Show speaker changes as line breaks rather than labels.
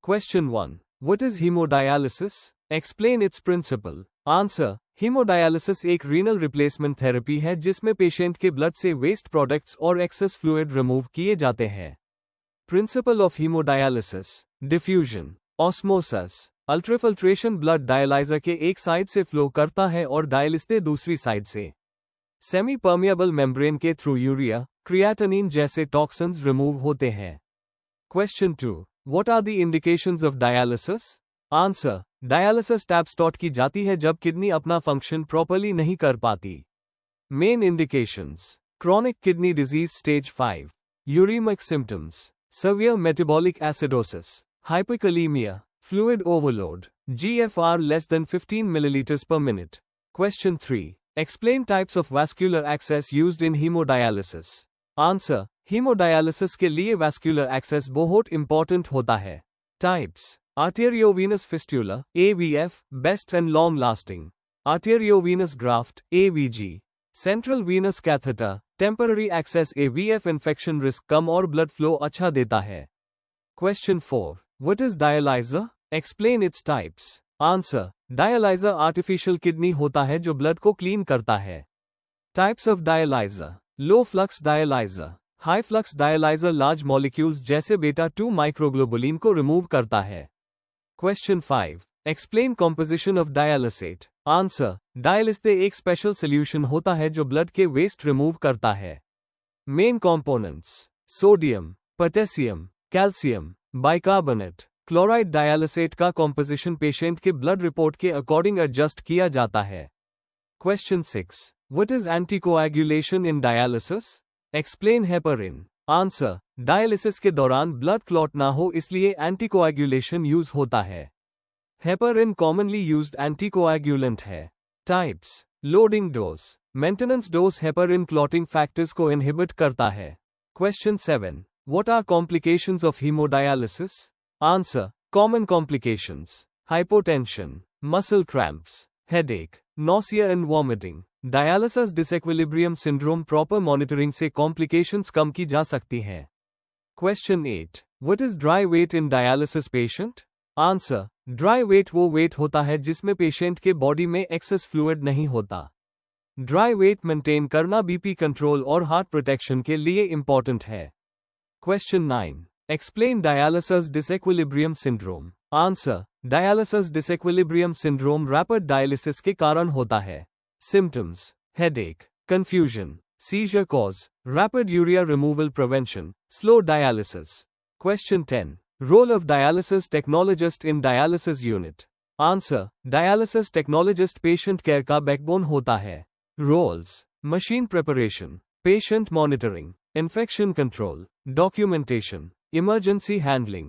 Question 1. What is hemodialysis? Explain its principle. Answer. Hemodialysis एक renal replacement therapy है जिसमें patient के blood से वेस्ट प्रोडक्ट्स और एक्सेस फ्लूइड रिमूव किए जाते हैं। Principle of haemodialysis: diffusion, osmosis, ultrafiltration. Blood dialyser के एक साइड से फ्लो करता है और डायलिस्ते दूसरी साइड से। सेमी परमिएबल मेम्ब्रेन के थ्रू यूरिया, क्रिएटिनिन जैसे टॉक्सिन्स रिमूव होते हैं। Question 2. What are the indications of dialysis? Answer. Dialysis टैप स्टॉप की जाती है जब किडनी अपना फंक्शन प्रॉपर्ली नहीं कर पाती। Main indications: chronic kidney disease stage 5, uraemic symptoms, severe metabolic acidosis, hyperkalemia, fluid overload, GFR less than 15 milliliters per minute. Question 3. Explain types of vascular access used in hemodialysis. Answer. Hemodialysis के लिए vascular access बहुत important होता है। Types: arteriovenous fistula, AVF, best and long lasting. Arteriovenous graft, AVG. Central venous catheter, temporary access. AVF infection risk कम और blood flow अच्छा देता है। Question 4. What is dialyser? Explain its types. Answer. Dialyser artificial kidney होता है जो blood को clean करता है। Types of dialyser: low flux dialyser, high flux dialyser large molecules जैसे बीटा 2 माइक्रोग्लोबुलिन को रिमूव करता है। Question 5. Explain composition of dialysate. Answer. Dialysate एक स्पेशल सोल्यूशन होता है जो ब्लड के वेस्ट रिमूव करता है। Main components: sodium, potassium, calcium, bicarbonate, chloride. Dialysate का कॉम्पोजिशन पेशेंट के ब्लड रिपोर्ट के अकॉर्डिंग एडजस्ट किया जाता है। Question 6. What is anticoagulation in dialysis? Explain heparin. Answer. Dialysis के दौरान ब्लड क्लॉट ना हो इसलिए एंटीकोएगुलेशन यूज होता है। हेपरिन कॉमनली यूज्ड एंटीकोएगुलेंट है। Types: loading dose, maintenance dose. Heparin clotting factors को इनहिबिट करता है। Question 7. What are complications of haemodialysis? Answer. Common complications: hypotension, muscle cramps, headache, nausea and vomiting. Dialysis disequilibrium syndrome proper monitoring से complications कम की जा सकती हैं। Question 8. What is dry weight in dialysis patient? Answer. Dry weight वो weight होता है जिसमें पेशेंट के बॉडी में एक्सेस फ्लूइड नहीं होता। ड्राई वेट मेंटेन करना बीपी कंट्रोल और हार्ट प्रोटेक्शन के लिए इंपॉर्टेंट है। Question 9. Explain dialysis disequilibrium syndrome. Answer. Dialysis disequilibrium syndrome rapid dialysis के कारण होता है। Symptoms: headache, confusion, seizure cause, rapid urea removal prevention, slow dialysis. Question 10. Role of dialysis technologist in dialysis unit. Answer. Dialysis technologist patient care का backbone होता है। Roles: machine preparation, patient monitoring, infection control, documentation, emergency handling.